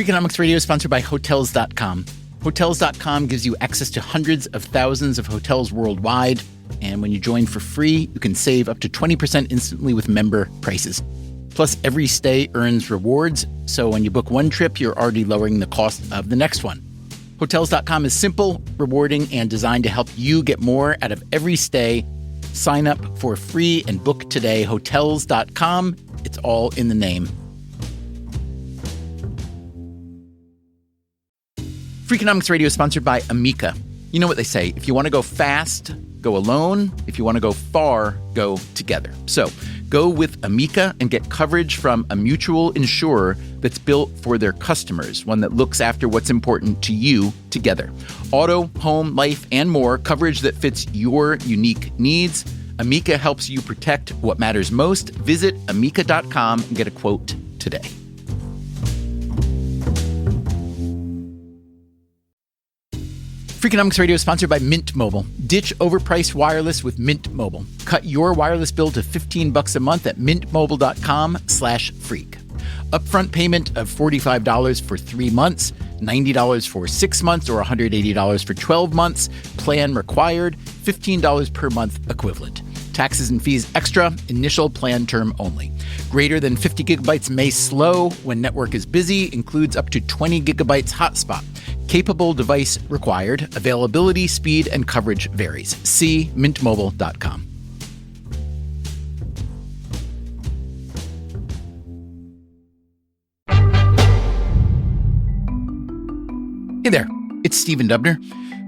Freakonomics Radio is sponsored by Hotels.com. Hotels.com gives you access to hundreds of thousands of hotels worldwide. And when you join for free, you can save up to 20% instantly with member prices. Plus, every stay earns rewards. So when you book one trip, you're already lowering the cost of the next one. Hotels.com is simple, rewarding, and designed to help you get more out of every stay. Sign up for free and book today. Hotels.com. It's all in the name. Freakonomics Radio is sponsored by Amica. You know what they say, if you want to go fast, go alone. If you want to go far, go together. So go with Amica and get coverage from a mutual insurer that's built for their customers, one that looks after what's important to you together. Auto, home, life, and more, coverage that fits your unique needs. Amica helps you protect what matters most. Visit amica.com and get a quote today. Freakonomics Radio is sponsored by Mint Mobile. Ditch overpriced wireless with Mint Mobile. Cut your wireless bill to $15 a month at mintmobile.com/freak. Upfront payment of $45 for 3 months, $90 for 6 months, or $180 for 12 months. Plan required, $15 per month equivalent. Taxes and fees extra, initial plan term only. Greater than 50 gigabytes may slow when network is busy, includes up to 20 gigabytes hotspot. Capable device required. Availability, speed, and coverage varies. See mintmobile.com. Hey there, it's Stephen Dubner.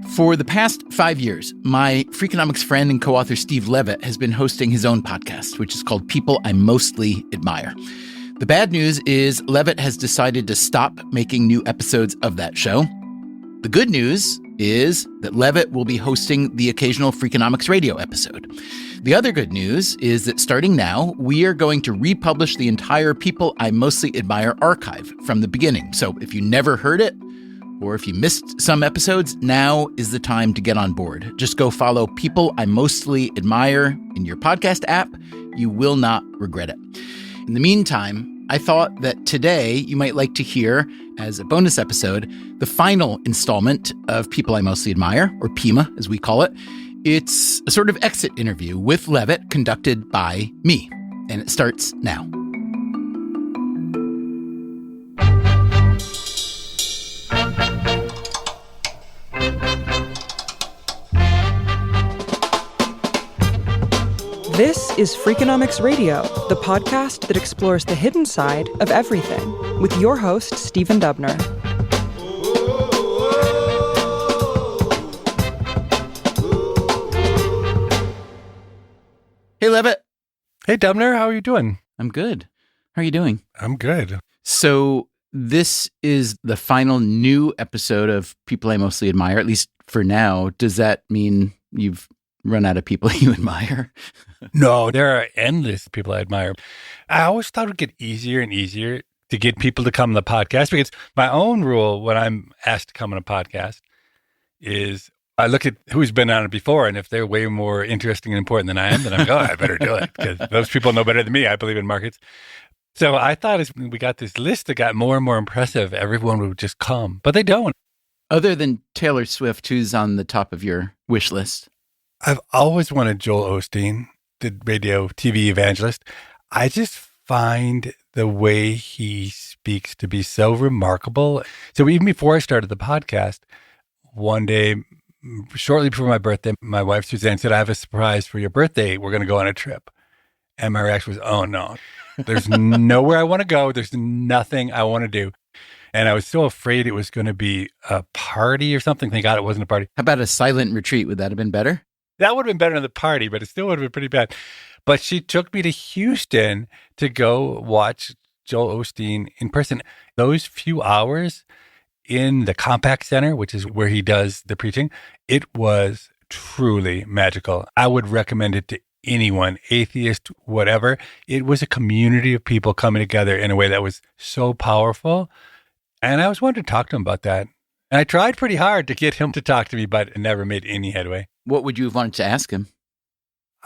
For the past 5 years, my Freakonomics friend and co-author Steve Levitt has been hosting his own podcast, which is called People I Mostly Admire. The bad news is Levitt has decided to stop making new episodes of that show. The good news is that Levitt will be hosting the occasional Freakonomics Radio episode. The other good news is that starting now, we are going to republish the entire People I Mostly Admire archive from the beginning. So if you never heard it, or if you missed some episodes, now is the time to get on board. Just go follow People I Mostly Admire in your podcast app. You will not regret it. In the meantime, I thought that today you might like to hear, as a bonus episode, the final installment of People I Mostly Admire, or PIMA as we call it. It's a sort of exit interview with Levitt conducted by me, and it starts now. This is Freakonomics Radio, the podcast that explores the hidden side of everything, with your host, Stephen Dubner. Hey, Levitt. Hey, Dubner. How are you doing? I'm good. How are you doing? I'm good. So this is the final new episode of People I Mostly Admire, at least for now. Does that mean you've run out of people you admire? No, there are endless people I admire. I always thought it would get easier and easier to get people to come on the podcast, because my own rule when I'm asked to come on a podcast is I look at who's been on it before, and if they're way more interesting and important than I am, then I'm going, I better do it, because those people know better than me. I believe in markets. So I thought as we got this list that got more and more impressive, everyone would just come, but they don't. Other than Taylor Swift, who's on the top of your wish list? I've always wanted Joel Osteen, the radio TV evangelist. I just find the way he speaks to be so remarkable. So even before I started the podcast, one day, shortly before my birthday, my wife Suzanne said, I have a surprise for your birthday. We're going to go on a trip. And my reaction was, oh no, there's nowhere I want to go. There's nothing I want to do. And I was so afraid it was going to be a party or something. Thank God it wasn't a party. How about a silent retreat? Would that have been better? That would have been better than the party, but it still would have been pretty bad. But she took me to Houston to go watch Joel Osteen in person. Those few hours in the Compaq Center, which is where he does the preaching, it was truly magical. I would recommend it to anyone, atheist, whatever. It was a community of people coming together in a way that was so powerful. And I was wanting to talk to him about that. And I tried pretty hard to get him to talk to me, but it never made any headway. What would you have wanted to ask him?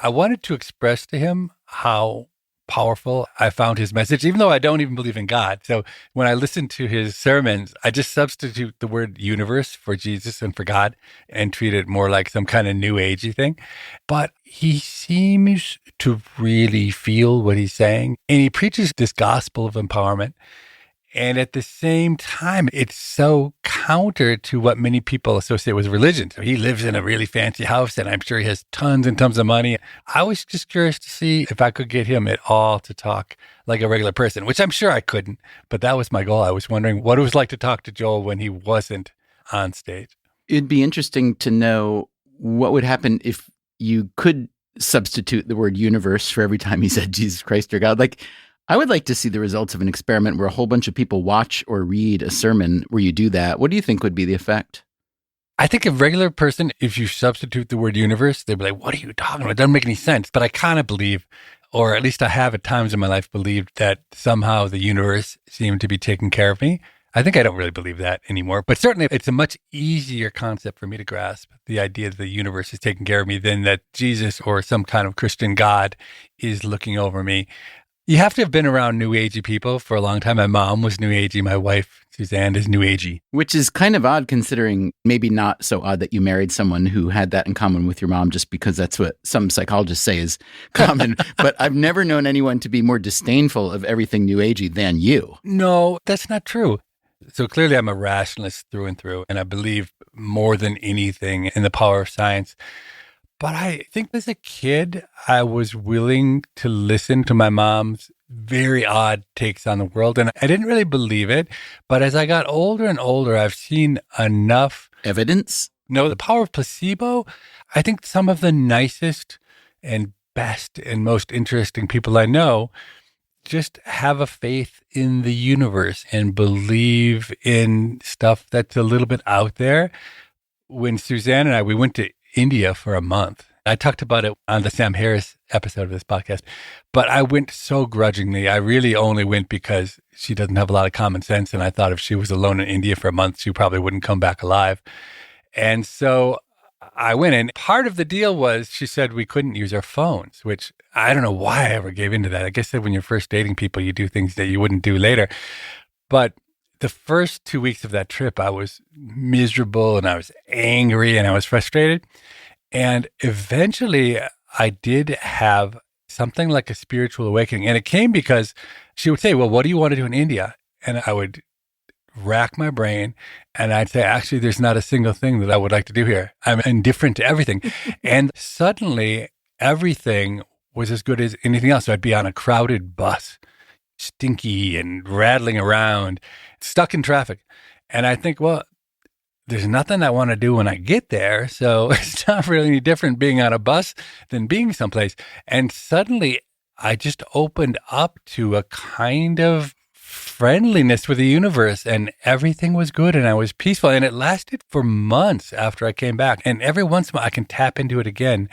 I wanted to express to him how powerful I found his message, even though I don't even believe in God. So when I listen to his sermons, I just substitute the word universe for Jesus and for God and treat it more like some kind of new agey thing. But he seems to really feel what he's saying. And he preaches this gospel of empowerment. And at the same time, it's so counter to what many people associate with religion. So he lives in a really fancy house, and I'm sure he has tons and tons of money. I was just curious to see if I could get him at all to talk like a regular person, which I'm sure I couldn't. But that was my goal. I was wondering what it was like to talk to Joel when he wasn't on stage. It'd be interesting to know what would happen if you could substitute the word universe for every time he said Jesus Christ or God. Like, I would like to see the results of an experiment where a whole bunch of people watch or read a sermon where you do that. What do you think would be the effect? I think a regular person, if you substitute the word universe, they'd be like, what are you talking about? It doesn't make any sense. But I kind of believe, or at least I have at times in my life believed, that somehow the universe seemed to be taking care of me. I think I don't really believe that anymore. But certainly it's a much easier concept for me to grasp, the idea that the universe is taking care of me, than that Jesus or some kind of Christian God is looking over me. You have to have been around New Agey people for a long time. My mom was New Agey. My wife, Suzanne, is New Agey. Which is kind of odd, considering maybe not so odd that you married someone who had that in common with your mom, just because that's what some psychologists say is common. But I've never known anyone to be more disdainful of everything New Agey than you. No, that's not true. So clearly I'm a rationalist through and through, and I believe more than anything in the power of science. But I think as a kid, I was willing to listen to my mom's very odd takes on the world. And I didn't really believe it. But as I got older and older, I've seen enough evidence. No, the power of placebo. I think some of the nicest and best and most interesting people I know just have a faith in the universe and believe in stuff that's a little bit out there. When Suzanne and we went to India for a month. I talked about it on the Sam Harris episode of this podcast, but I went so grudgingly. I really only went because she doesn't have a lot of common sense. And I thought if she was alone in India for a month, she probably wouldn't come back alive. And so I went in. Part of the deal was she said we couldn't use our phones, which I don't know why I ever gave into that. I guess that when you're first dating people, you do things that you wouldn't do later. But the first 2 weeks of that trip, I was miserable and I was angry and I was frustrated. And eventually I did have something like a spiritual awakening. And it came because she would say, well, what do you want to do in India? And I would rack my brain and I'd say, actually, there's not a single thing that I would like to do here. I'm indifferent to everything. And suddenly everything was as good as anything else. So I'd be on a crowded bus, stinky and rattling around, stuck in traffic. And I think, well, there's nothing I want to do when I get there. So it's not really any different being on a bus than being someplace. And suddenly I just opened up to a kind of friendliness with the universe and everything was good and I was peaceful. And it lasted for months after I came back. And every once in a while I can tap into it again.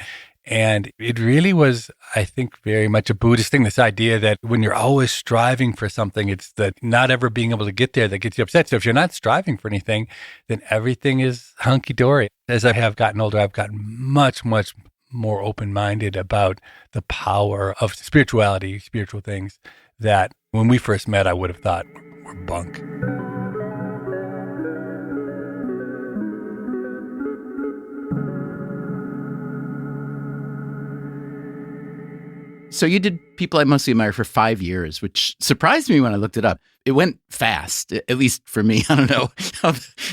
And it really was, I think, very much a Buddhist thing, this idea that when you're always striving for something, it's the not ever being able to get there that gets you upset. So if you're not striving for anything, then everything is hunky-dory. As I have gotten older, I've gotten much, much more open-minded about the power of spirituality, spiritual things that when we first met, I would have thought were bunk. So you did People I Mostly Admire for 5 years, which surprised me when I looked it up. It went fast, at least for me. I don't know.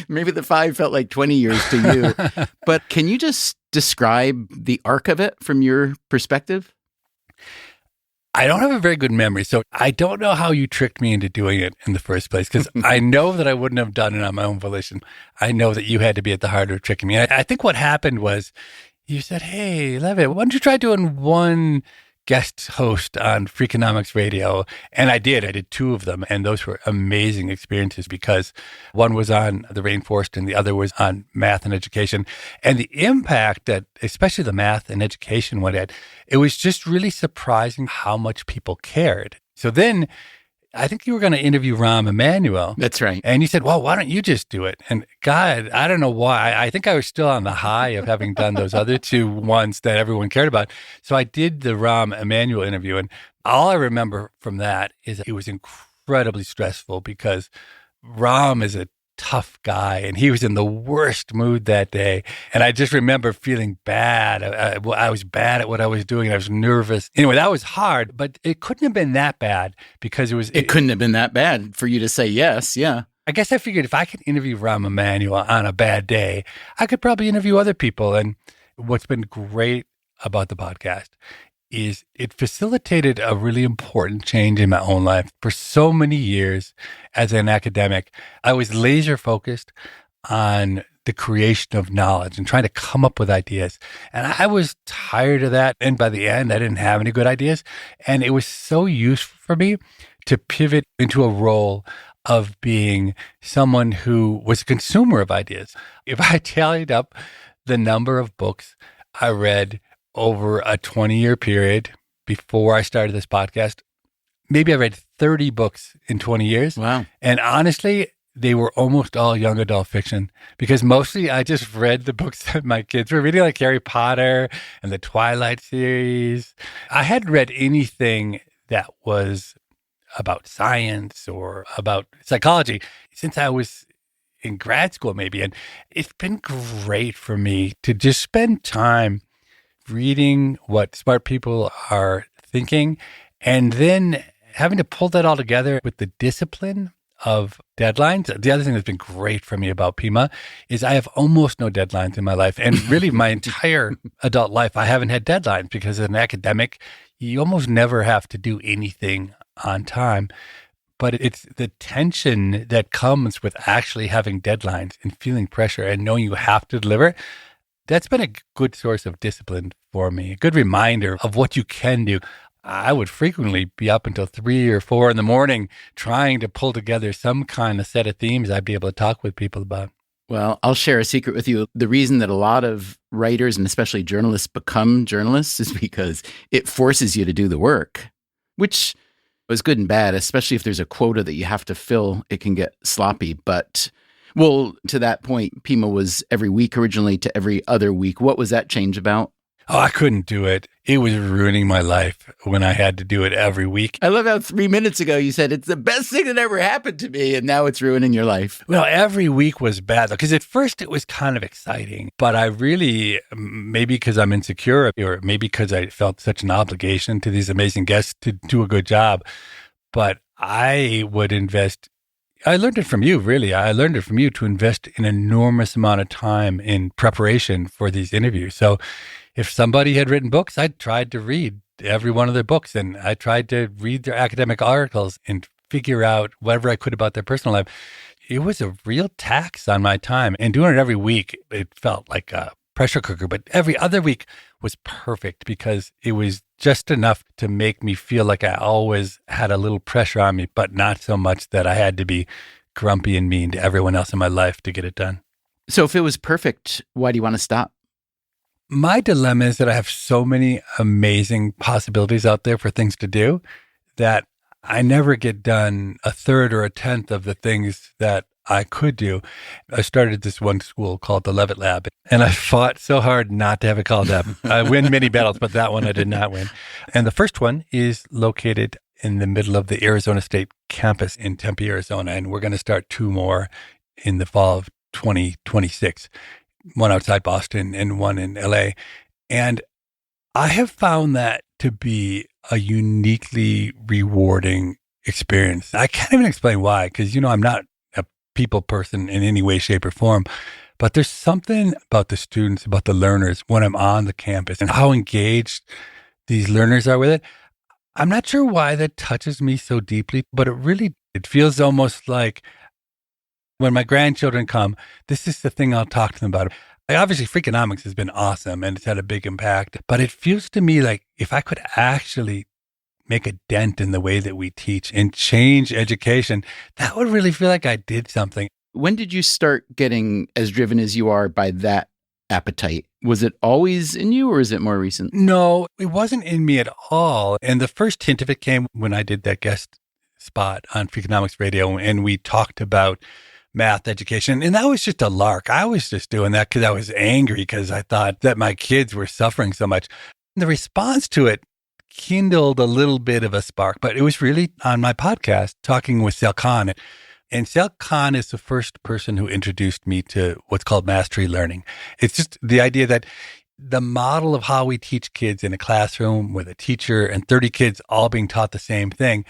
Maybe the 5 felt like 20 years to you. But can you just describe the arc of it from your perspective? I don't have a very good memory, so I don't know how you tricked me into doing it in the first place, because I know that I wouldn't have done it on my own volition. I know that you had to be at the heart of tricking me. I think what happened was you said, hey, Levitt, why don't you try doing one guest host on Freakonomics Radio? And I did 2 of them. And those were amazing experiences because one was on the rainforest and the other was on math and education. And the impact that, especially the math and education one had, it was just really surprising how much people cared. So then I think you were going to interview Rahm Emanuel. That's right. And you said, well, why don't you just do it? And God, I don't know why. I think I was still on the high of having done those other two ones that everyone cared about. So I did the Rahm Emanuel interview. And all I remember from that is that it was incredibly stressful because Rahm is a tough guy and he was in the worst mood that day. And I just remember feeling bad. I was bad at what I was doing. I was nervous. Anyway, that was hard, but it couldn't have been that bad because it couldn't have been that bad for you to say yes. Yeah. I guess I figured if I could interview Rahm Emanuel on a bad day, I could probably interview other people. And what's been great about the podcast is it facilitated a really important change in my own life. For so many years as an academic, I was laser focused on the creation of knowledge and trying to come up with ideas. And I was tired of that. And by the end, I didn't have any good ideas. And it was so useful for me to pivot into a role of being someone who was a consumer of ideas. If I tallied up the number of books I read over a 20-year period before I started this podcast, maybe I read 30 books in 20 years. Wow. And honestly, they were almost all young adult fiction because mostly I just read the books that my kids were reading, like Harry Potter and the Twilight series. I hadn't read anything that was about science or about psychology since I was in grad school, maybe. And it's been great for me to just spend time reading what smart people are thinking and then having to pull that all together with the discipline of deadlines. The other thing that's been great for me about Pima is I have almost no deadlines in my life. And really my entire adult life, I haven't had deadlines because as an academic, you almost never have to do anything on time. But it's the tension that comes with actually having deadlines and feeling pressure and knowing you have to deliver. That's been a good source of discipline for me, a good reminder of what you can do. I would frequently be up until 3 or 4 in the morning trying to pull together some kind of set of themes I'd be able to talk with people about. Well, I'll share a secret with you. The reason that a lot of writers and especially journalists become journalists is because it forces you to do the work, which is good and bad, especially if there's a quota that you have to fill. It can get sloppy. But, well, to that point, Pima was every week originally to every other week. What was that change about? Oh, I couldn't do it. It was ruining my life when I had to do it every week. I love how 3 minutes ago you said it's the best thing that ever happened to me, and now it's ruining your life. Well, every week was bad, though, because at first it was kind of exciting. But I really, maybe because I'm insecure, or maybe because I felt such an obligation to these amazing guests to do a good job, but I would invest. I learned it from you, really. I learned it from you to invest an enormous amount of time in preparation for these interviews. So if somebody had written books, I tried to read every one of their books, and I tried to read their academic articles and figure out whatever I could about their personal life. It was a real tax on my time. And doing it every week, it felt like a pressure cooker. But every other week was perfect because it was just enough to make me feel like I always had a little pressure on me, but not so much that I had to be grumpy and mean to everyone else in my life to get it done. So if it was perfect, why do you want to stop? My dilemma is that I have so many amazing possibilities out there for things to do that I never get done a third or a tenth of the things that I could do. I started this one school called the Levitt Lab, and I fought so hard not to have it called that. I win many battles, but that one I did not win. And the first one is located in the middle of the Arizona State campus in Tempe, Arizona, and we're going to start 2 more in the fall of 2026. One outside Boston and one in LA. And I have found that to be a uniquely rewarding experience. I can't even explain why, because, I'm not a people person in any way, shape, or form, but there's something about the students, about the learners when I'm on the campus and how engaged these learners are with it. I'm not sure why that touches me so deeply, but it feels almost like when my grandchildren come, this is the thing I'll talk to them about. Obviously, Freakonomics has been awesome and it's had a big impact, but it feels to me like if I could actually make a dent in the way that we teach and change education, that would really feel like I did something. When did you start getting as driven as you are by that appetite? Was it always in you or is it more recent? No, it wasn't in me at all. And the first hint of it came when I did that guest spot on Freakonomics Radio, and we talked about math education. And that was just a lark. I was just doing that because I was angry because I thought that my kids were suffering so much. The response to it kindled a little bit of a spark, but it was really on my podcast talking with Sal Khan. And Sal Khan is the first person who introduced me to what's called mastery learning. It's just the idea that the model of how we teach kids in a classroom with a teacher and 30 kids all being taught the same thing,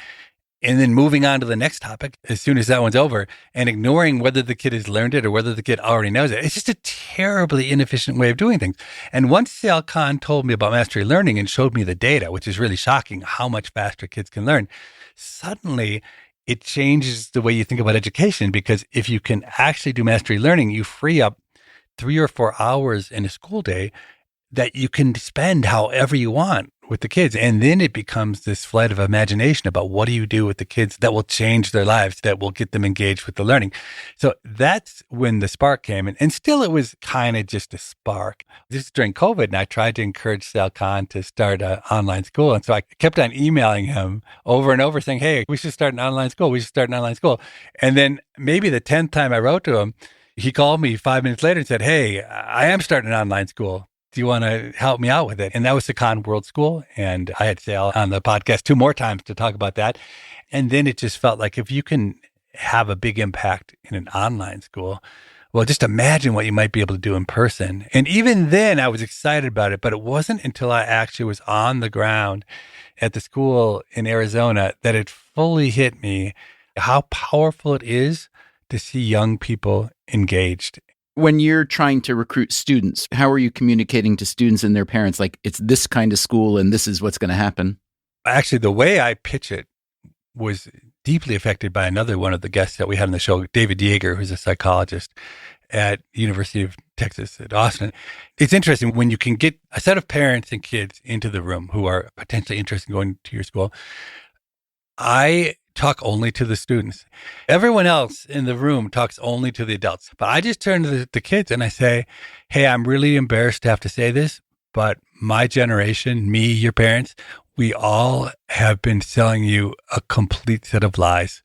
and then moving on to the next topic as soon as that one's over and ignoring whether the kid has learned it or whether the kid already knows it. It's just a terribly inefficient way of doing things. And once Sal Khan told me about mastery learning and showed me the data, which is really shocking how much faster kids can learn, suddenly it changes the way you think about education, because if you can actually do mastery learning, you free up 3 or 4 hours in a school day that you can spend however you want with the kids. And then it becomes this flight of imagination about what do you do with the kids that will change their lives, that will get them engaged with the learning. So that's when the spark came. And still, it was kind of just a spark. This is during COVID, and I tried to encourage Sal Khan to start an online school. And so I kept on emailing him over and over saying, hey, we should start an online school. We should start an online school. And then maybe the 10th time I wrote to him, he called me 5 minutes later and said, hey, I am starting an online school. Do you want to help me out with it? And that was the Khan World School. And I had Sal on the podcast 2 more times to talk about that. And then it just felt like if you can have a big impact in an online school, well, just imagine what you might be able to do in person. And even then I was excited about it, but it wasn't until I actually was on the ground at the school in Arizona that it fully hit me how powerful it is to see young people engaged. When you're trying to recruit students, how are you communicating to students and their parents, like, it's this kind of school and this is what's going to happen? Actually, the way I pitch it was deeply affected by another one of the guests that we had on the show, David Yeager, who's a psychologist at University of Texas at Austin. It's interesting when you can get a set of parents and kids into the room who are potentially interested in going to your school. I talk only to the students. Everyone else in the room talks only to the adults. But I just turn to the kids and I say, hey, I'm really embarrassed to have to say this, but my generation, me, your parents, we all have been selling you a complete set of lies.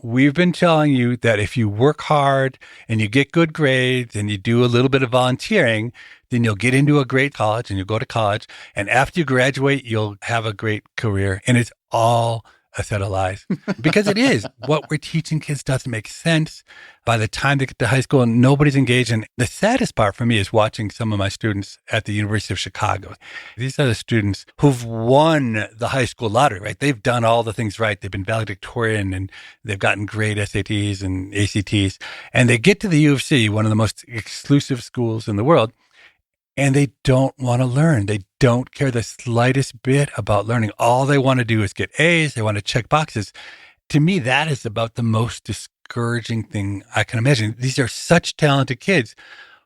We've been telling you that if you work hard and you get good grades and you do a little bit of volunteering, then you'll get into a great college and you'll go to college. And after you graduate, you'll have a great career. And it's all a set of lies, because it is. What we're teaching kids doesn't make sense. By the time they get to high school, nobody's engaged. And the saddest part for me is watching some of my students at the University of Chicago. These are the students who've won the high school lottery, right? They've done all the things right. They've been valedictorian and they've gotten great SATs and ACTs. And they get to the U of C, one of the most exclusive schools in the world, and they don't want to learn. They don't care the slightest bit about learning. All they want to do is get A's. They want to check boxes. To me, that is about the most discouraging thing I can imagine. These are such talented kids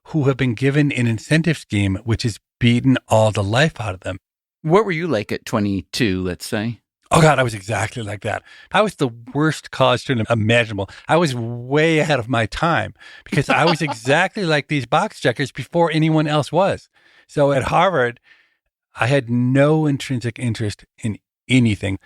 who have been given an incentive scheme which has beaten all the life out of them. What were you like at 22, let's say? Oh, God, I was exactly like that. I was the worst college student imaginable. I was way ahead of my time because I was exactly like these box checkers before anyone else was. So at Harvard, I had no intrinsic interest in anything.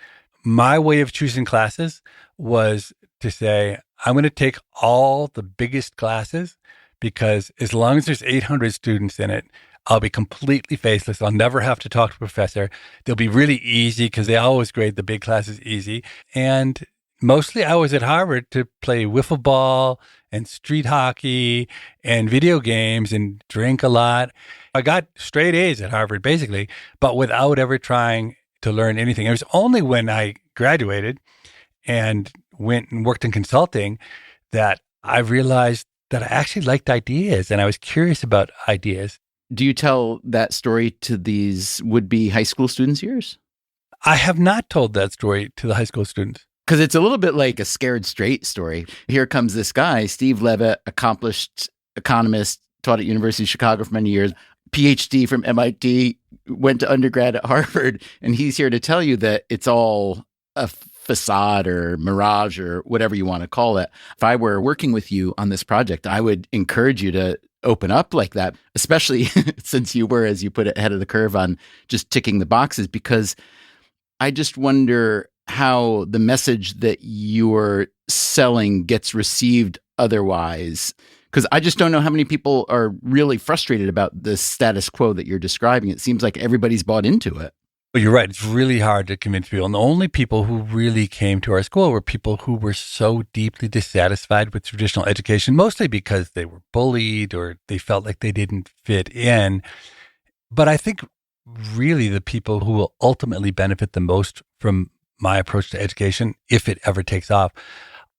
My way of choosing classes was to say, I'm going to take all the biggest classes because as long as there's 800 students in it, I'll be completely faceless. I'll never have to talk to a professor. They'll be really easy because they always grade the big classes easy. And mostly I was at Harvard to play wiffle ball and street hockey and video games and drink a lot. I got straight A's at Harvard, basically, but without ever trying to learn anything. It was only when I graduated and went and worked in consulting that I realized that I actually liked ideas and I was curious about ideas. Do you tell that story to these would-be high school students of yours? I have not told that story to the high school students. Because it's a little bit like a scared straight story. Here comes this guy, Steve Levitt, accomplished economist, taught at University of Chicago for many years, PhD from MIT, went to undergrad at Harvard, and he's here to tell you that it's all a facade or mirage or whatever you want to call it. If I were working with you on this project, I would encourage you to open up like that, especially since you were, as you put it, ahead of the curve on just ticking the boxes, because I just wonder how the message that you're selling gets received otherwise. Because I just don't know how many people are really frustrated about the status quo that you're describing. It seems like everybody's bought into it. Well, you're right. It's really hard to convince people. And the only people who really came to our school were people who were so deeply dissatisfied with traditional education, mostly because they were bullied or they felt like they didn't fit in. But I think really the people who will ultimately benefit the most from my approach to education, if it ever takes off,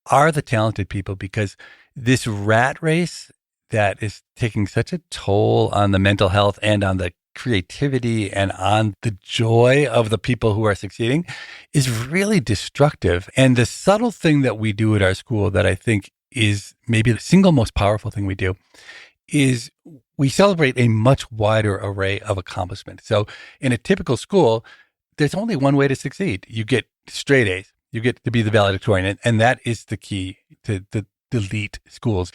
are the talented people, because this rat race that is taking such a toll on the mental health and on the creativity and on the joy of the people who are succeeding is really destructive. And the subtle thing that we do at our school that I think is maybe the single most powerful thing we do is we celebrate a much wider array of accomplishments. So in a typical school, there's only one way to succeed. You get straight A's. You get to be the valedictorian. And that is the key to the elite schools.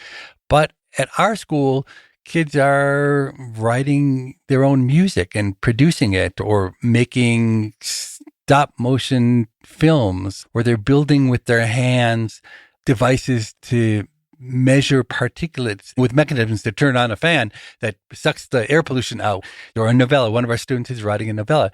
But at our school, kids are writing their own music and producing it, or making stop motion films, or they're building with their hands devices to measure particulates with mechanisms to turn on a fan that sucks the air pollution out. Or a novella. One of our students is writing a novella.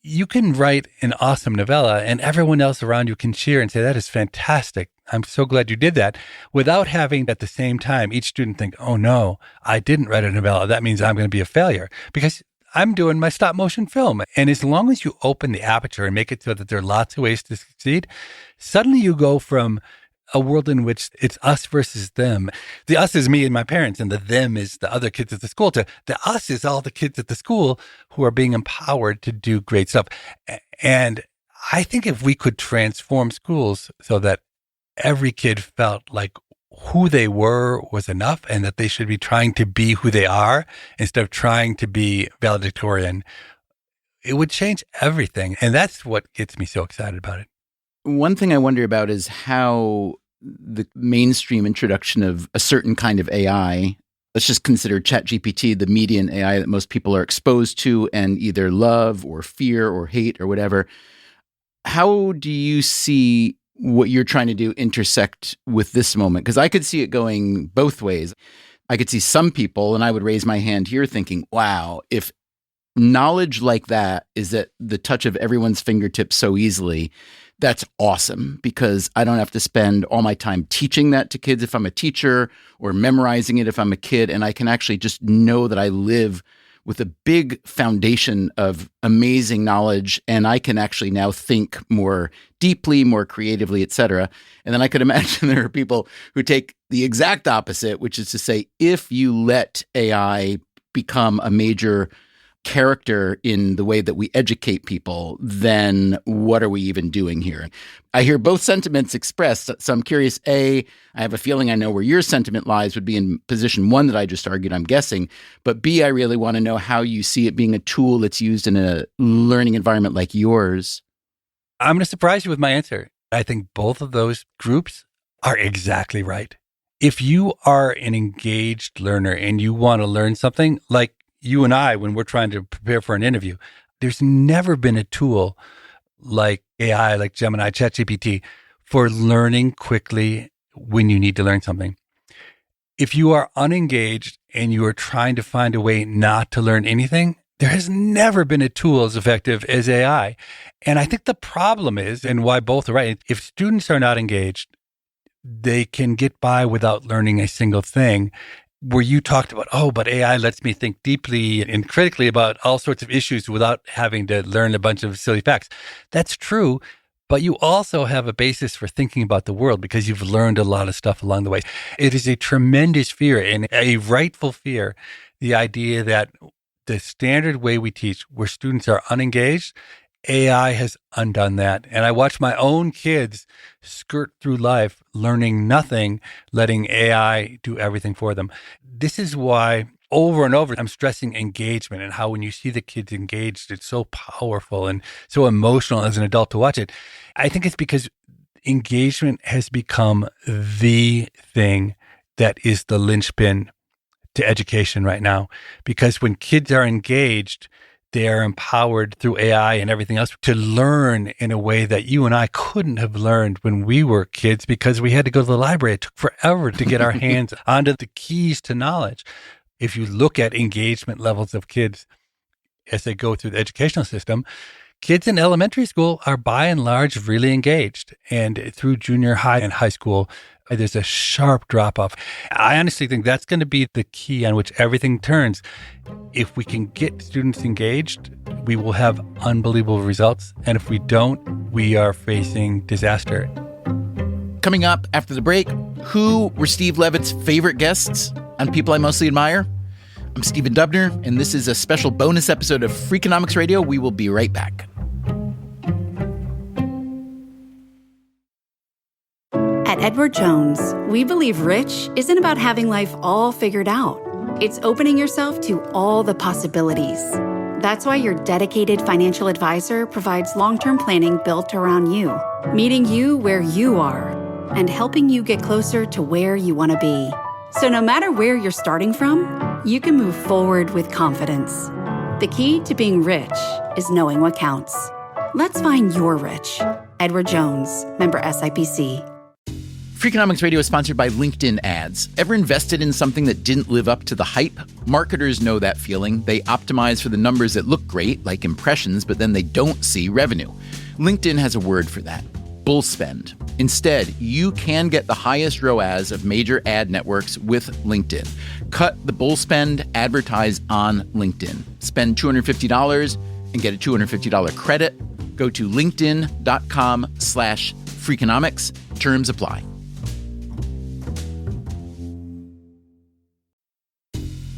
You can write an awesome novella and everyone else around you can cheer and say, that is fantastic. I'm so glad you did that, without having at the same time each student think, oh no, I didn't write a novella. That means I'm going to be a failure because I'm doing my stop motion film. And as long as you open the aperture and make it so that there are lots of ways to succeed, suddenly you go from a world in which it's us versus them. The us is me and my parents, and the them is the other kids at the school. To the us is all the kids at the school who are being empowered to do great stuff. And I think if we could transform schools so that every kid felt like who they were was enough and that they should be trying to be who they are instead of trying to be valedictorian, it would change everything. And that's what gets me so excited about it. One thing I wonder about is how the mainstream introduction of a certain kind of AI, let's just consider ChatGPT the median AI that most people are exposed to and either love or fear or hate or whatever. How do you see what you're trying to do intersect with this moment? Because I could see it going both ways. I could see some people, and I would raise my hand here thinking, wow, if knowledge like that is at the touch of everyone's fingertips so easily, that's awesome, because I don't have to spend all my time teaching that to kids if I'm a teacher, or memorizing it if I'm a kid. And I can actually just know that I live with a big foundation of amazing knowledge, and I can actually now think more deeply, more creatively, et cetera. And then I could imagine there are people who take the exact opposite, which is to say, if you let AI become a major character in the way that we educate people, then what are we even doing here? I hear both sentiments expressed. So I'm curious, A, I have a feeling I know where your sentiment lies, would be in position one that I just argued, I'm guessing. But B, I really want to know how you see it being a tool that's used in a learning environment like yours. I'm going to surprise you with my answer. I think both of those groups are exactly right. If you are an engaged learner and you want to learn something, like you and I, when we're trying to prepare for an interview, there's never been a tool like AI, like Gemini, ChatGPT, for learning quickly when you need to learn something. If you are unengaged and you are trying to find a way not to learn anything, there has never been a tool as effective as AI. And I think the problem is, and why both are right, if students are not engaged, they can get by without learning a single thing. Where you talked about, but AI lets me think deeply and critically about all sorts of issues without having to learn a bunch of silly facts. That's true, but you also have a basis for thinking about the world because you've learned a lot of stuff along the way. It is a tremendous fear, and a rightful fear, the idea that the standard way we teach, where students are unengaged, AI has undone that. And I watch my own kids skirt through life learning nothing, letting AI do everything for them. This is why over and over I'm stressing engagement, and how when you see the kids engaged, it's so powerful and so emotional as an adult to watch it. I think it's because engagement has become the thing that is the linchpin to education right now. Because when kids are engaged, they are empowered through AI and everything else to learn in a way that you and I couldn't have learned when we were kids because we had to go to the library. It took forever to get our hands onto the keys to knowledge. If you look at engagement levels of kids as they go through the educational system, kids in elementary school are by and large really engaged. And through junior high and high school, there's a sharp drop off. I honestly think that's going to be the key on which everything turns. If we can get students engaged, we will have unbelievable results. And if we don't, we are facing disaster. Coming up after the break, who were Steve Levitt's favorite guests on People I Mostly Admire? I'm Stephen Dubner, and this is a special bonus episode of Freakonomics Radio. We will be right back. At Edward Jones, we believe rich isn't about having life all figured out. It's opening yourself to all the possibilities. That's why your dedicated financial advisor provides long-term planning built around you, meeting you where you are, and helping you get closer to where you want to be. So no matter where you're starting from, you can move forward with confidence. The key to being rich is knowing what counts. Let's find your rich. Edward Jones, member SIPC. Freakonomics Radio is sponsored by LinkedIn Ads. Ever invested in something that didn't live up to the hype? Marketers know that feeling. They optimize for the numbers that look great, like impressions, but then they don't see revenue. LinkedIn has a word for that: bull spend. Instead, you can get the highest ROAS of major ad networks with LinkedIn. Cut the bull spend, advertise on LinkedIn. Spend $250 and get a $250 credit. Go to linkedin.com/Freakonomics. Terms apply.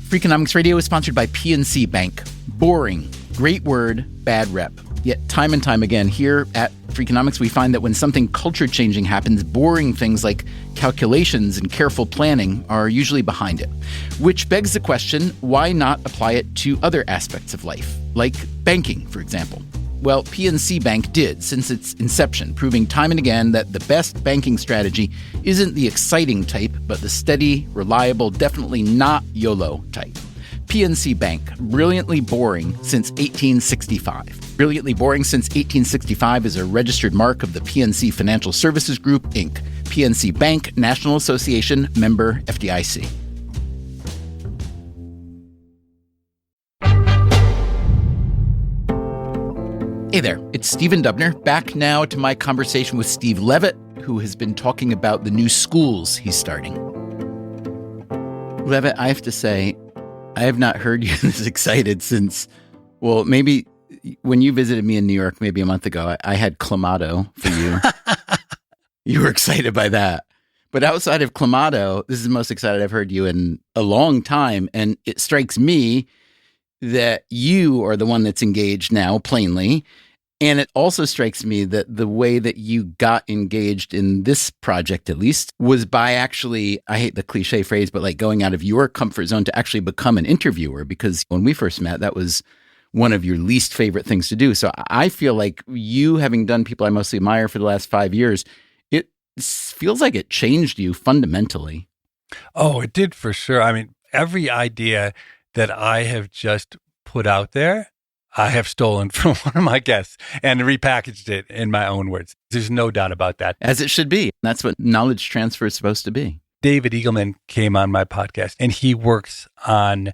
Freakonomics Radio is sponsored by PNC Bank. Boring, great word, bad rep. Yet time and time again here at Freakonomics, we find that when something culture-changing happens, boring things like calculations and careful planning are usually behind it. Which begs the question, why not apply it to other aspects of life, like banking, for example? Well, PNC Bank did since its inception, proving time and again that the best banking strategy isn't the exciting type, but the steady, reliable, definitely not YOLO type. PNC Bank, brilliantly boring since 1865. Brilliantly boring since 1865 is a registered mark of the PNC Financial Services Group, Inc. PNC Bank, National Association, member FDIC. Hey there, it's Stephen Dubner, back now to my conversation with Steve Levitt, who has been talking about the new schools he's starting. Levitt, I have to say, I have not heard you this excited since, well, maybe when you visited me in New York maybe a month ago, I had Clamato for you. You were excited by that. But outside of Clamato, this is the most excited I've heard you in a long time. And it strikes me that you are the one that's engaged now, plainly. And it also strikes me that the way that you got engaged in this project, at least, was by actually, I hate the cliche phrase, but like going out of your comfort zone to actually become an interviewer. Because when we first met, that was one of your least favorite things to do. So I feel like you, having done People I Mostly Admire for the last 5 years, it feels like it changed you fundamentally. Oh, it did for sure. I mean, every idea that I have just put out there, I have stolen from one of my guests and repackaged it in my own words. There's no doubt about that. As it should be. That's what knowledge transfer is supposed to be. David Eagleman came on my podcast, and he works on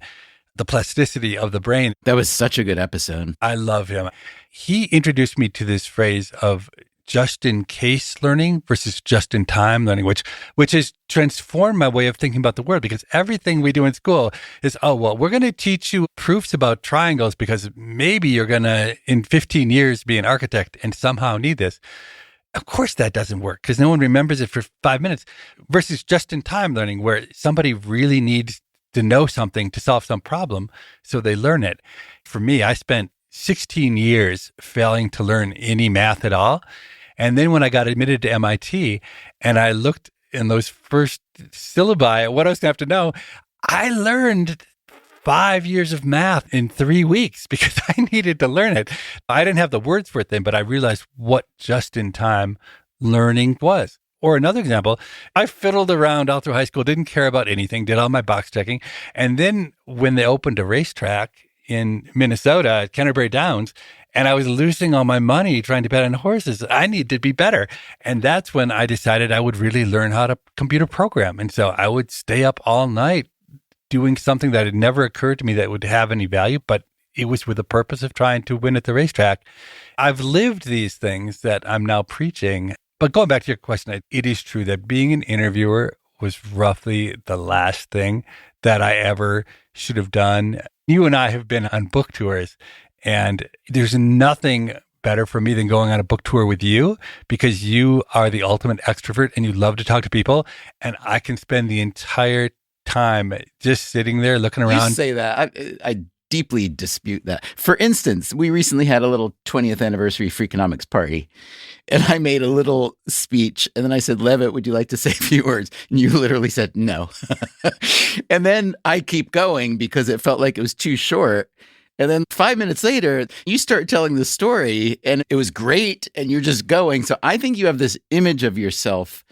the plasticity of the brain. That was such a good episode. I love him. He introduced me to this phrase of just-in-case learning versus just-in-time learning, which has transformed my way of thinking about the world, because everything we do in school is, oh, well, we're going to teach you proofs about triangles because maybe you're going to, in 15 years, be an architect and somehow need this. Of course that doesn't work because no one remembers it for 5 minutes, versus just-in-time learning where somebody really needs to know something to solve some problem, so they learn it. For me, I spent 16 years failing to learn any math at all. And then when I got admitted to MIT and I looked in those first syllabi at what I was going to have to know, I learned 5 years of math in 3 weeks because I needed to learn it. I didn't have the words for it then, but I realized what just-in-time learning was. Or another example, I fiddled around all through high school, didn't care about anything, did all my box checking. And then when they opened a racetrack, in Minnesota at Canterbury Downs, and I was losing all my money trying to bet on horses. I need to be better. And that's when I decided I would really learn how to computer program. And so I would stay up all night doing something that had never occurred to me that would have any value, but it was with the purpose of trying to win at the racetrack. I've lived these things that I'm now preaching. But going back to your question, it is true that being an interviewer was roughly the last thing that I ever should have done. You and I have been on book tours, and there's nothing better for me than going on a book tour with you, because you are the ultimate extrovert and you love to talk to people. And I can spend the entire time just sitting there looking around. You say that. I deeply dispute that. For instance, we recently had a little 20th anniversary Freakonomics party, and I made a little speech, and then I said, Levitt, would you like to say a few words? And you literally said no. And then I keep going because it felt like it was too short. And then 5 minutes later, you start telling the story, and it was great, and you're just going. So I think you have this image of yourself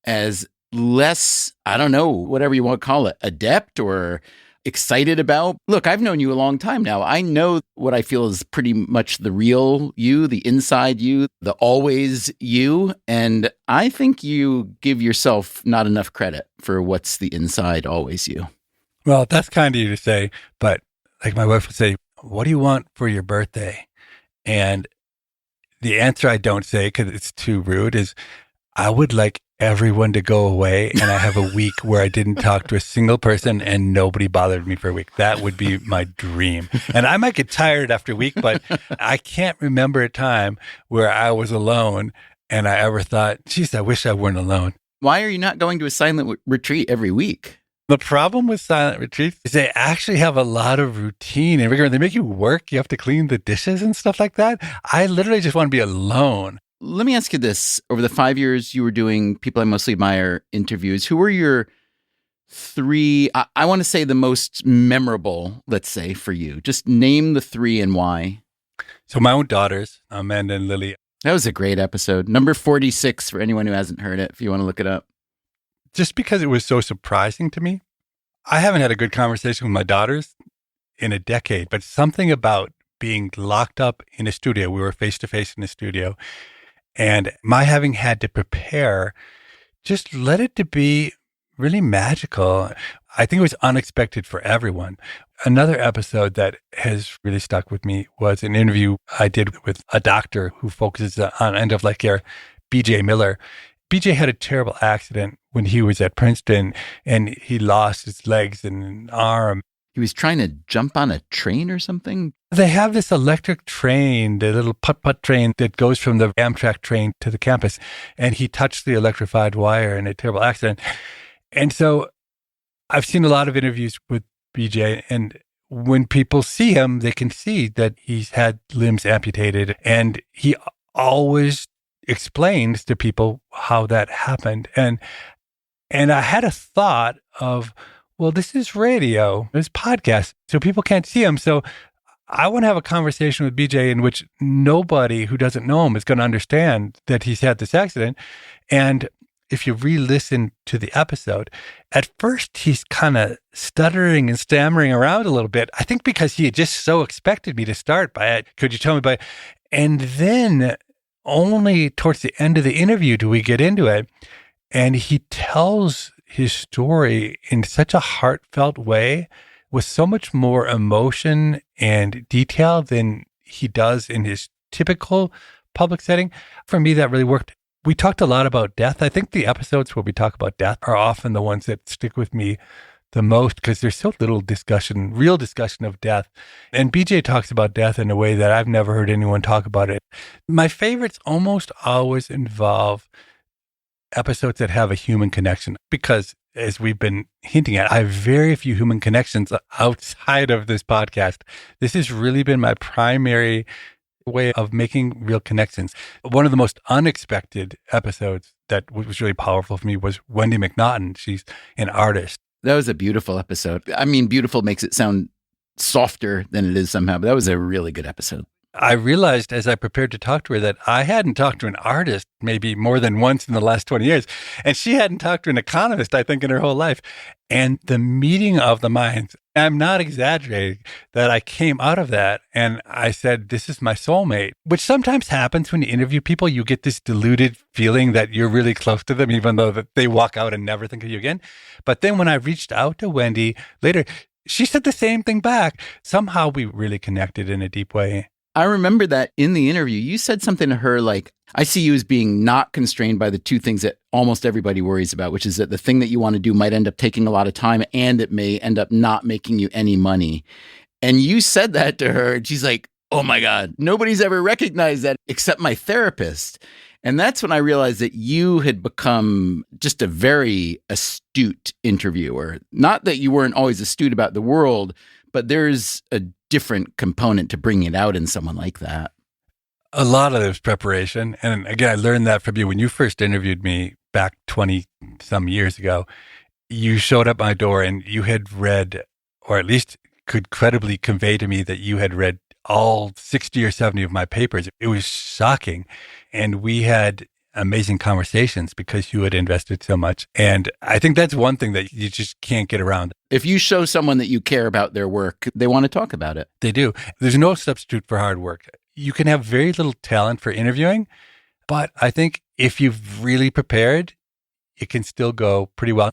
as less, I don't know, whatever you want to call it, adept or excited about. Look, I've known you a long time now. I know what I feel is pretty much the real you, the inside you, the always you. And I think you give yourself not enough credit for what's the inside always you. Well, that's kind of you to say, but like my wife would say, what do you want for your birthday? And the answer I don't say because it's too rude is, I would like everyone to go away and I have a week where I didn't talk to a single person and nobody bothered me for a week. That would be my dream. And I might get tired after a week, but I can't remember a time where I was alone and I ever thought, geez, I wish I weren't alone. Why are you not going to a silent retreat every week? The problem with silent retreats is they actually have a lot of routine and rigor. They make you work. You have to clean the dishes and stuff like that. I literally just want to be alone. Let me ask you this. Over the 5 years you were doing People I Mostly Admire interviews, who were your three, I want to say the most memorable, let's say, for you? Just name the three and why. So my own daughters, Amanda and Lily. That was a great episode. Number 46 for anyone who hasn't heard it, if you want to look it up. Just because it was so surprising to me. I haven't had a good conversation with my daughters in a decade, but something about being locked up in a studio, we were face-to-face in a studio, and my having had to prepare just led it to be really magical. I think it was unexpected for everyone. Another episode that has really stuck with me was an interview I did with a doctor who focuses on end-of-life care, BJ Miller. BJ had a terrible accident when he was at Princeton, and he lost his legs and an arm. He was trying to jump on a train or something? They have this electric train, the little putt-putt train that goes from the Amtrak train to the campus. And he touched the electrified wire in a terrible accident. And so I've seen a lot of interviews with BJ, and when people see him, they can see that he's had limbs amputated. And he always explains to people how that happened. And I had a thought of, well, this is radio, this podcast, so people can't see him. So I want to have a conversation with BJ in which nobody who doesn't know him is going to understand that he's had this accident. And if you re-listen to the episode, at first he's kind of stuttering and stammering around a little bit. I think because he had just so expected me to start by it. Could you tell me by? And then only towards the end of the interview do we get into it. And he tells his story in such a heartfelt way with so much more emotion and detail than he does in his typical public setting. For me, that really worked. We talked a lot about death. I think the episodes where we talk about death are often the ones that stick with me the most because there's so little discussion, real discussion of death. And BJ talks about death in a way that I've never heard anyone talk about it. My favorites almost always involve episodes that have a human connection because, as we've been hinting at, I have very few human connections outside of this podcast. This has really been my primary way of making real connections. One of the most unexpected episodes that was really powerful for me was Wendy McNaughton. She's an artist. That was a beautiful episode. I mean, beautiful makes it sound softer than it is somehow, but that was a really good episode. I realized as I prepared to talk to her that I hadn't talked to an artist maybe more than once in the last 20 years. And she hadn't talked to an economist, I think, in her whole life. And the meeting of the minds, I'm not exaggerating, that I came out of that and I said, this is my soulmate, which sometimes happens when you interview people. You get this diluted feeling that you're really close to them, even though they walk out and never think of you again. But then when I reached out to Wendy later, she said the same thing back. Somehow we really connected in a deep way. I remember that in the interview, you said something to her like, I see you as being not constrained by the two things that almost everybody worries about, which is that the thing that you want to do might end up taking a lot of time and it may end up not making you any money. And you said that to her and she's like, oh my God, nobody's ever recognized that except my therapist. And that's when I realized that you had become just a very astute interviewer. Not that you weren't always astute about the world, but there's a different component to bringing it out in someone like that. A lot of it was preparation. And again, I learned that from you. When you first interviewed me back 20 some years ago, you showed up my door and you had read, or at least could credibly convey to me that you had read all 60 or 70 of my papers. It was shocking. And we had amazing conversations because you had invested so much. And I think that's one thing that you just can't get around. If you show someone that you care about their work, they want to talk about it. They do. There's no substitute for hard work. You can have very little talent for interviewing, but I think if you've really prepared, it can still go pretty well.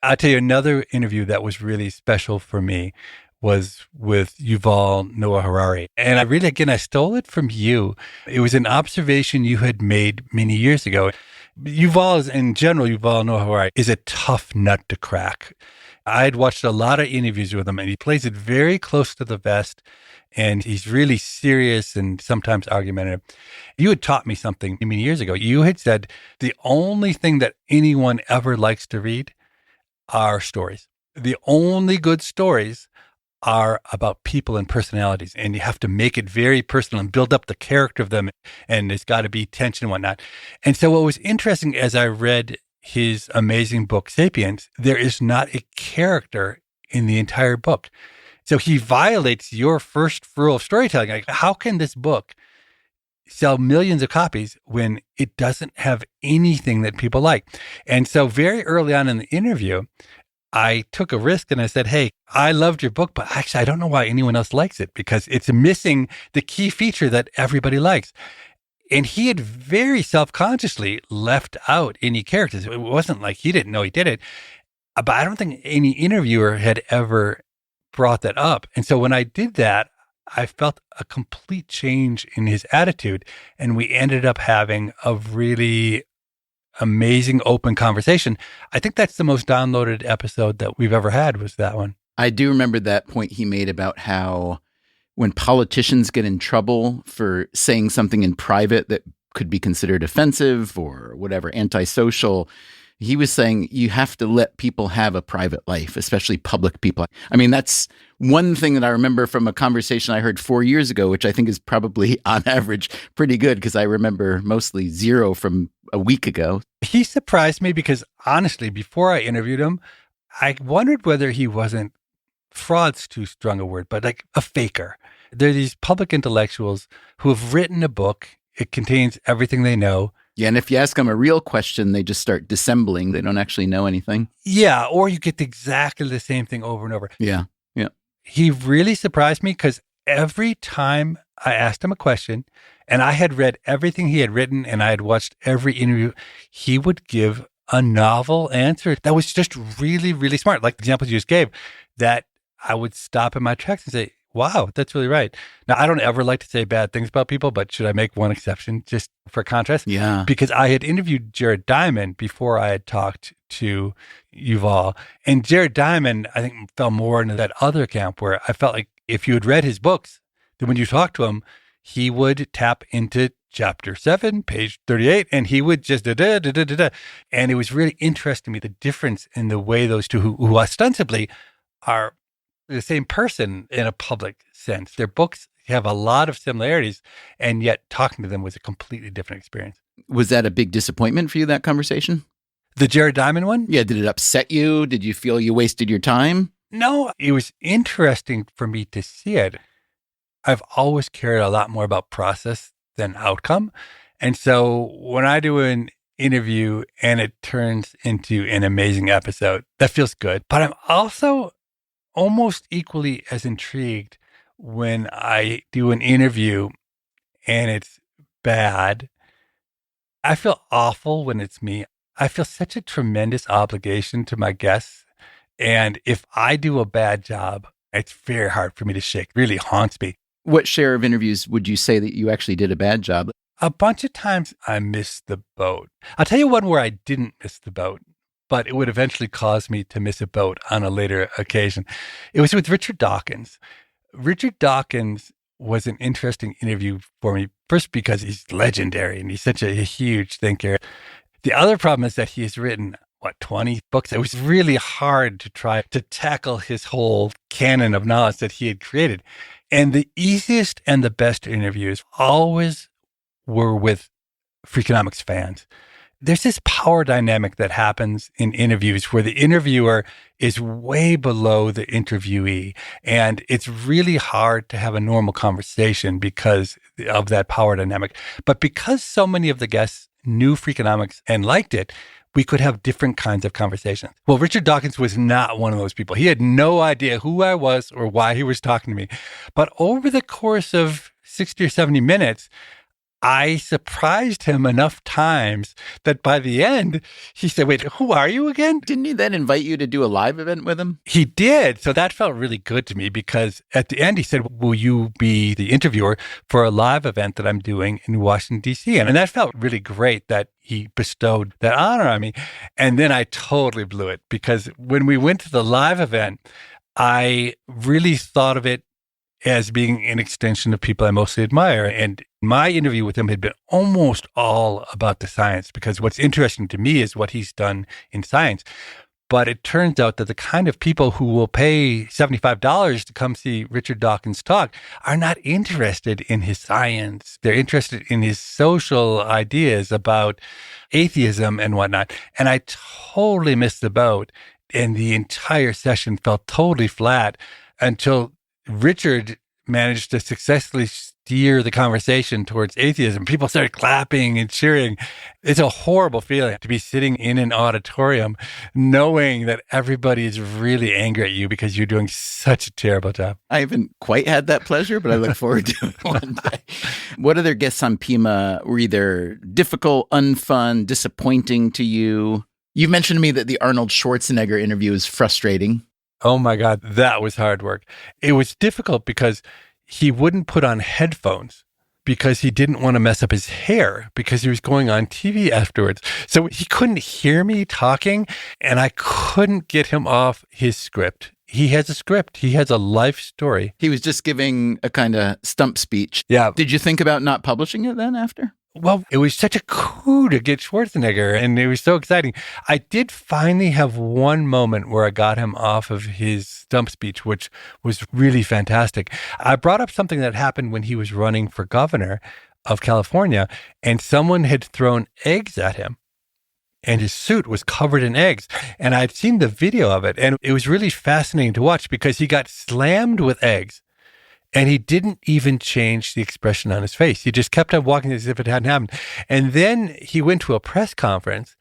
I'll tell you another interview that was really special for me was with Yuval Noah Harari. And I stole it from you. It was an observation you had made many years ago. Yuval Noah Harari is a tough nut to crack. I had watched a lot of interviews with him and he plays it very close to the vest and he's really serious and sometimes argumentative. You had taught me something many years ago. You had said the only thing that anyone ever likes to read are stories. The only good stories are about people and personalities, and you have to make it very personal and build up the character of them, and there's got to be tension and whatnot. And so what was interesting as I read his amazing book, Sapiens, there is not a character in the entire book. So he violates your first rule of storytelling. Like, how can this book sell millions of copies when it doesn't have anything that people like? And so very early on in the interview, I took a risk and I said, hey, I loved your book, but actually I don't know why anyone else likes it because it's missing the key feature that everybody likes. And he had very self-consciously left out any characters. It wasn't like he didn't know he did it, but I don't think any interviewer had ever brought that up. And so when I did that, I felt a complete change in his attitude. And we ended up having a really amazing open conversation. I think that's the most downloaded episode that we've ever had was that one. I do remember that point he made about how when politicians get in trouble for saying something in private that could be considered offensive or whatever, antisocial, he was saying you have to let people have a private life, especially public people. I mean, that's one thing that I remember from a conversation I heard 4 years ago, which I think is probably on average pretty good because I remember mostly zero from a week ago. He surprised me because honestly, before I interviewed him, I wondered whether he wasn't, fraud's too strong a word, but like a faker. There are these public intellectuals who have written a book. It contains everything they know. Yeah, and if you ask them a real question, they just start dissembling. They don't actually know anything. Yeah, or you get exactly the same thing over and over. Yeah, yeah. He really surprised me because every time I asked him a question, and I had read everything he had written, and I had watched every interview, he would give a novel answer that was just really, really smart. Like the examples you just gave, that I would stop in my tracks and say, wow, that's really right. Now, I don't ever like to say bad things about people, but should I make one exception just for contrast? Yeah. Because I had interviewed Jared Diamond before I had talked to Yuval. And Jared Diamond, I think, fell more into that other camp where I felt like if you had read his books, then when you talked to him, he would tap into chapter 7, page 38, and he would just da-da-da-da-da-da. And it was really interesting to me, the difference in the way those two, who ostensibly are the same person in a public sense. Their books have a lot of similarities, and yet talking to them was a completely different experience. Was that a big disappointment for you, that conversation? The Jared Diamond one? Yeah. Did it upset you? Did you feel you wasted your time? No, it was interesting for me to see it. I've always cared a lot more about process than outcome. And so when I do an interview and it turns into an amazing episode, that feels good. But I'm also almost equally as intrigued when I do an interview and it's bad. I feel awful when it's me. I feel such a tremendous obligation to my guests. And if I do a bad job, it's very hard for me to shake. It really haunts me. What share of interviews would you say that you actually did a bad job? A bunch of times I missed the boat. I'll tell you one where I didn't miss the boat, but it would eventually cause me to miss a boat on a later occasion. It was with Richard Dawkins. Richard Dawkins was an interesting interview for me, first because he's legendary and he's such a huge thinker. The other problem is that he has written, 20 books? It was really hard to try to tackle his whole canon of knowledge that he had created. And the easiest and the best interviews always were with Freakonomics fans. There's this power dynamic that happens in interviews where the interviewer is way below the interviewee. And it's really hard to have a normal conversation because of that power dynamic. But because so many of the guests knew Freakonomics and liked it, we could have different kinds of conversations. Well, Richard Dawkins was not one of those people. He had no idea who I was or why he was talking to me. But over the course of 60 or 70 minutes, I surprised him enough times that by the end, he said, wait, who are you again? Didn't he then invite you to do a live event with him? He did. So that felt really good to me because at the end, he said, will you be the interviewer for a live event that I'm doing in Washington, D.C.? And that felt really great that he bestowed that honor on me. And then I totally blew it because when we went to the live event, I really thought of it as being an extension of people I mostly admire. And my interview with him had been almost all about the science because what's interesting to me is what he's done in science. But it turns out that the kind of people who will pay $75 to come see Richard Dawkins talk are not interested in his science. They're interested in his social ideas about atheism and whatnot. And I totally missed the boat. And the entire session felt totally flat until Richard managed to successfully steer the conversation towards atheism. People started clapping and cheering. It's a horrible feeling to be sitting in an auditorium knowing that everybody is really angry at you because you're doing such a terrible job. I haven't quite had that pleasure, but I look forward to it one day. What other guests on Pima were either difficult, unfun, disappointing to you? You've mentioned to me that the Arnold Schwarzenegger interview is frustrating. Oh my God, that was hard work. It was difficult because he wouldn't put on headphones because he didn't want to mess up his hair because he was going on TV afterwards. So he couldn't hear me talking and I couldn't get him off his script. He has a script. He has a life story. He was just giving a kind of stump speech. Yeah. Did you think about not publishing it then after? Well, it was such a coup to get Schwarzenegger, and it was so exciting. I did finally have one moment where I got him off of his stump speech, which was really fantastic. I brought up something that happened when he was running for governor of California, and someone had thrown eggs at him, and his suit was covered in eggs. And I'd seen the video of it, and it was really fascinating to watch because he got slammed with eggs. And he didn't even change the expression on his face. He just kept on walking as if it hadn't happened. And then he went to a press conference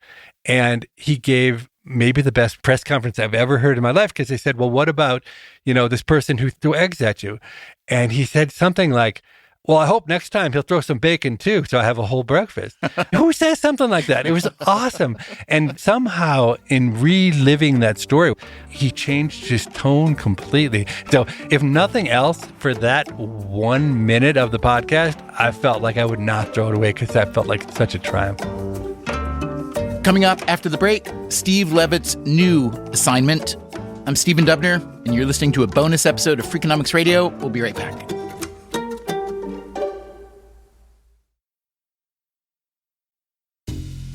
and he gave maybe the best press conference I've ever heard in my life because they said, well, what about, this person who threw eggs at you? And he said something like, well, I hope next time he'll throw some bacon too, so I have a whole breakfast. Who says something like that? It was awesome. And somehow in reliving that story, he changed his tone completely. So if nothing else, for that 1 minute of the podcast, I felt like I would not throw it away because that felt like such a triumph. Coming up after the break, Steve Levitt's new assignment. I'm Stephen Dubner, and you're listening to a bonus episode of Freakonomics Radio. We'll be right back.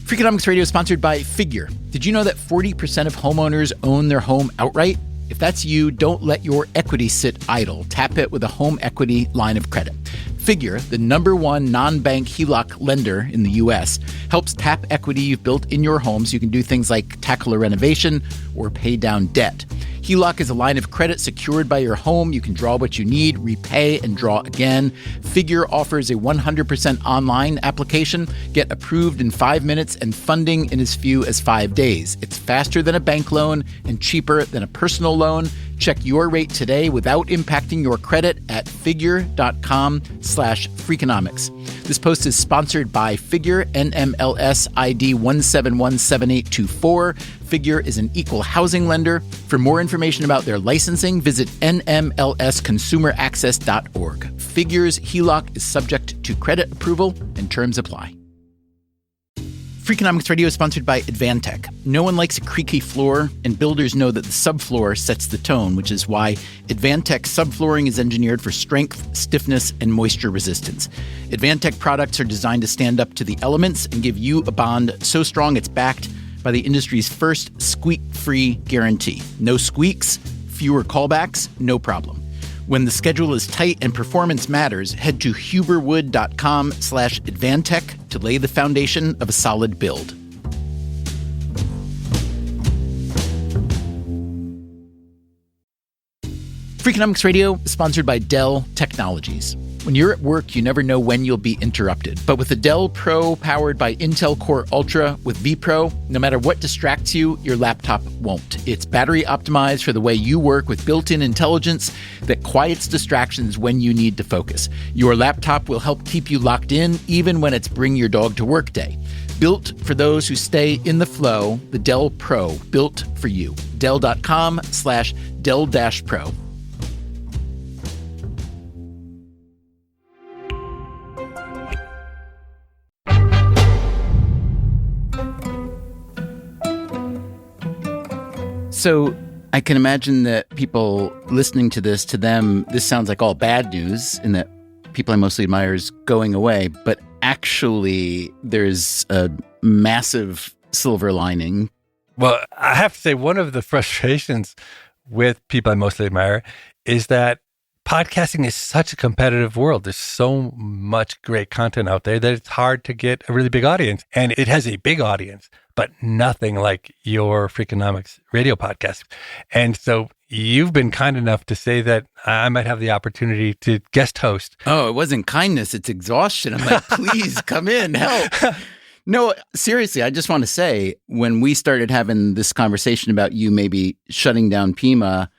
Freakonomics Radio is sponsored by Figure. Did you know that 40% of homeowners own their home outright? If that's you, don't let your equity sit idle. Tap it with a home equity line of credit. Figure, the #1 non-bank HELOC lender in the U.S., helps tap equity you've built in your home so you can do things like tackle a renovation or pay down debt. HELOC is a line of credit secured by your home. You can draw what you need, repay, and draw again. Figure offers a 100% online application. Get approved in 5 minutes and funding in as few as 5 days. It's faster than a bank loan and cheaper than a personal loan. Check your rate today without impacting your credit at figure.com/Freakonomics. This post is sponsored by Figure, NMLS ID 1717824. Figure is an equal housing lender. For more information about their licensing, visit nmlsconsumeraccess.org. Figure's HELOC is subject to credit approval and terms apply. Freakonomics Radio is sponsored by Advantech. No one likes a creaky floor, and builders know that the subfloor sets the tone, which is why Advantech subflooring is engineered for strength, stiffness, and moisture resistance. Advantech products are designed to stand up to the elements and give you a bond so strong it's backed by the industry's first squeak-free guarantee. No squeaks, fewer callbacks, no problem. When the schedule is tight and performance matters, head to huberwood.com/Advantech to lay the foundation of a solid build. Freakonomics Radio is sponsored by Dell Technologies. When you're at work, you never know when you'll be interrupted. But with the Dell Pro powered by Intel Core Ultra with vPro, no matter what distracts you, your laptop won't. It's battery optimized for the way you work with built-in intelligence that quiets distractions when you need to focus. Your laptop will help keep you locked in even when it's bring your dog to work day. Built for those who stay in the flow, the Dell Pro, built for you. Dell.com/Dell-Pro. So I can imagine that people listening to this, to them, this sounds like all bad news in that People I Mostly Admire is going away. But actually, there's a massive silver lining. Well, I have to say, one of the frustrations with People I Mostly Admire is that podcasting is such a competitive world. There's so much great content out there that it's hard to get a really big audience. And it has a big audience, but nothing like your Freakonomics Radio podcast. And so you've been kind enough to say that I might have the opportunity to guest host. Oh, it wasn't kindness. It's exhaustion. I'm like, please come in, help. No, seriously, I just want to say, when we started having this conversation about you maybe shutting down Pima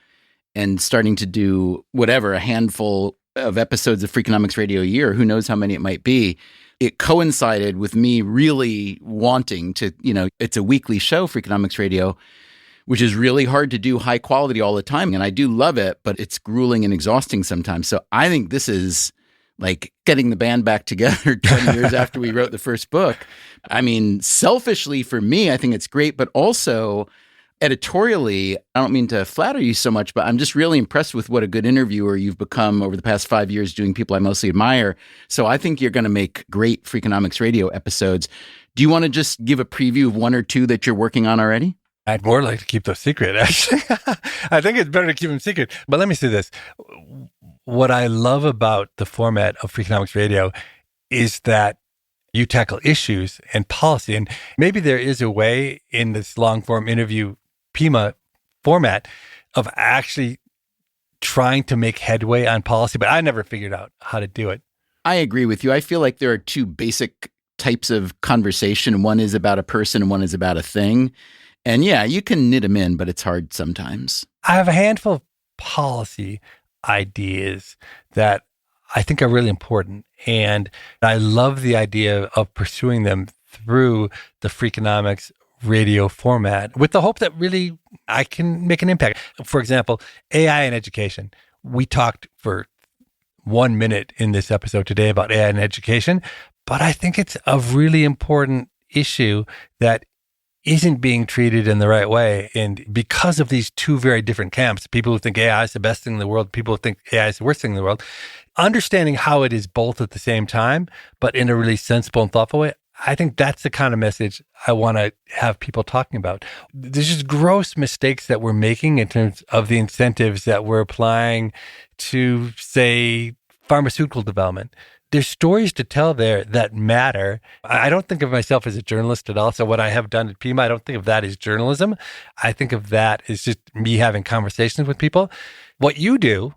and starting to do whatever, a handful of episodes of Freakonomics Radio a year, who knows how many it might be, it coincided with me really wanting to, it's a weekly show, Freakonomics Radio, which is really hard to do high quality all the time. And I do love it, but it's grueling and exhausting sometimes. So I think this is like getting the band back together 20 years after we wrote the first book. I mean, selfishly for me, I think it's great, but also editorially, I don't mean to flatter you so much, but I'm just really impressed with what a good interviewer you've become over the past 5 years doing People I Mostly Admire. So I think you're going to make great Freakonomics Radio episodes. Do you want to just give a preview of one or two that you're working on already? I'd more like to keep those secret, actually. I think it's better to keep them secret. But let me say this. What I love about the format of Freakonomics Radio is that you tackle issues and policy. And maybe there is a way in this long-form interview Pima format of actually trying to make headway on policy, but I never figured out how to do it. I agree with you. I feel like there are two basic types of conversation. One is about a person and one is about a thing. And yeah, you can knit them in, but it's hard sometimes. I have a handful of policy ideas that I think are really important. And I love the idea of pursuing them through the Freakonomics Radio format with the hope that really I can make an impact. For example, AI in education. We talked for 1 minute in this episode today about AI in education, but I think it's a really important issue that isn't being treated in the right way. And because of these two very different camps, people who think AI is the best thing in the world, people who think AI is the worst thing in the world, understanding how it is both at the same time, but in a really sensible and thoughtful way, I think that's the kind of message I want to have people talking about. There's just gross mistakes that we're making in terms of the incentives that we're applying to, say, pharmaceutical development. there's stories to tell there that matter. I don't think of myself as a journalist at all. So what I have done at Pima, I don't think of that as journalism. I think of that as just me having conversations with people. What you do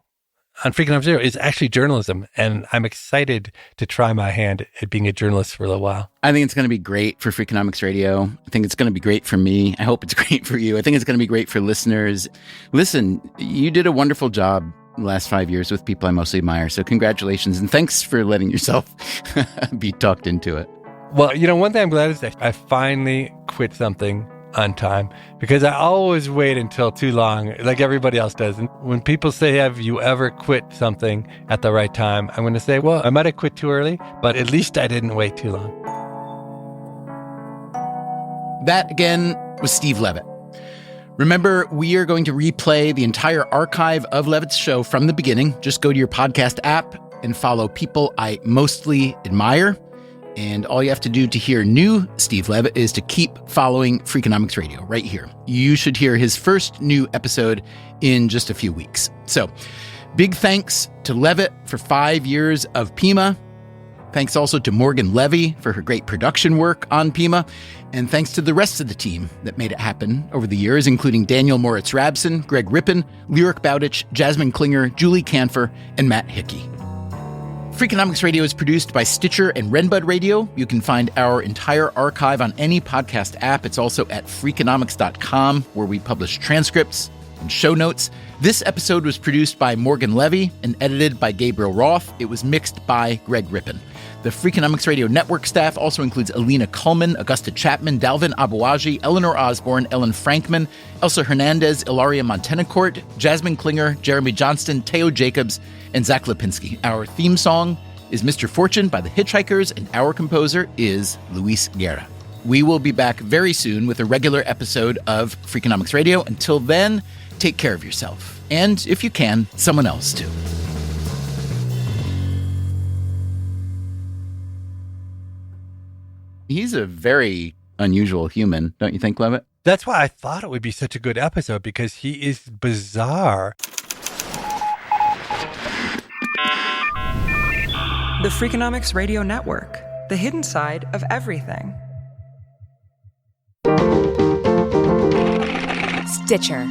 on Freakonomics Radio is actually journalism. And I'm excited to try my hand at being a journalist for a little while. I think it's going to be great for Freakonomics Radio. I think it's going to be great for me. I hope it's great for you. I think it's going to be great for listeners. Listen, you did a wonderful job the last 5 years with People I Mostly Admire. So congratulations. And thanks for letting yourself be talked into it. Well, one thing I'm glad is that I finally quit something on time, because I always wait until too long, like everybody else does. And when people say, have you ever quit something at the right time? I'm going to say, well, I might have quit too early, but at least I didn't wait too long. That, again, was Steve Levitt. Remember, we are going to replay the entire archive of Levitt's show from the beginning. Just go to your podcast app and follow People I Mostly Admire. And all you have to do to hear new Steve Levitt is to keep following Freakonomics Radio right here. You should hear his first new episode in just a few weeks. So, big thanks to Levitt for 5 years of Pima. Thanks also to Morgan Levy for her great production work on Pima. And thanks to the rest of the team that made it happen over the years, including Daniel Moritz-Rabson, Greg Rippin, Lyric Bowditch, Jasmine Klinger, Julie Canfer, and Matt Hickey. Freakonomics Radio is produced by Stitcher and Renbud Radio. You can find our entire archive on any podcast app. It's also at Freakonomics.com, where we publish transcripts and show notes. This episode was produced by Morgan Levy and edited by Gabriel Roth. It was mixed by Greg Rippin. The Freakonomics Radio Network staff also includes Alina Kuhlman, Augusta Chapman, Dalvin Abuaji, Eleanor Osborne, Ellen Frankman, Elsa Hernandez, Ilaria Montenacourt, Jasmine Klinger, Jeremy Johnston, Teo Jacobs, and Zach Lipinski. Our theme song is Mr. Fortune by the Hitchhikers, and our composer is Luis Guerra. We will be back very soon with a regular episode of Freakonomics Radio. Until then, take care of yourself. And if you can, someone else too. He's a very unusual human, don't you think, Levitt? That's why I thought it would be such a good episode, because he is bizarre. The Freakonomics Radio Network, the hidden side of everything. Stitcher.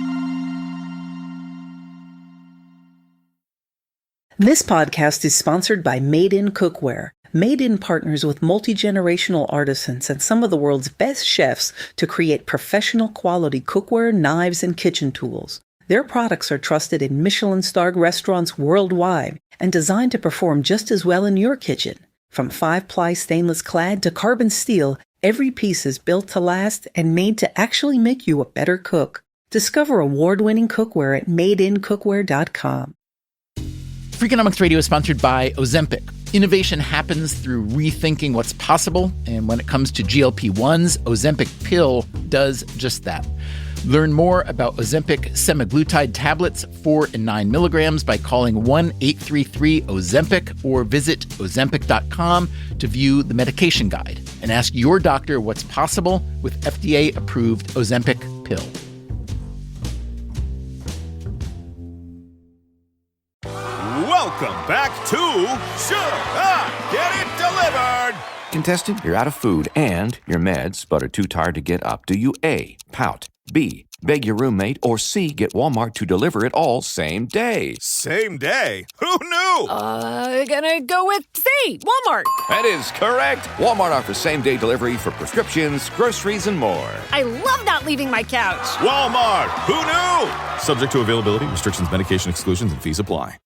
This podcast is sponsored by Made In Cookware. Made In partners with multi-generational artisans and some of the world's best chefs to create professional quality cookware, knives, and kitchen tools. Their products are trusted in Michelin-starred restaurants worldwide and designed to perform just as well in your kitchen. From 5-ply stainless clad to carbon steel, every piece is built to last and made to actually make you a better cook. Discover award-winning cookware at madeincookware.com. Freakonomics Radio is sponsored by Ozempic. Innovation happens through rethinking what's possible, and when it comes to GLP-1s, Ozempic pill does just that. Learn more about Ozempic semaglutide tablets, 4 and 9 milligrams, by calling 1-833-OZEMPIC or visit Ozempic.com to view the medication guide and ask your doctor what's possible with FDA-approved Ozempic pill. Welcome back to Should I Get It Delivered? Contestant, you're out of food and your meds, but are too tired to get up. Do you A, pout, B, beg your roommate, or C, get Walmart to deliver it all same day? Same day? Who knew? Gonna go with C, Walmart. That is correct. Walmart offers same-day delivery for prescriptions, groceries, and more. I love not leaving my couch. Walmart. Who knew? Subject to availability, restrictions, medication exclusions, and fees apply.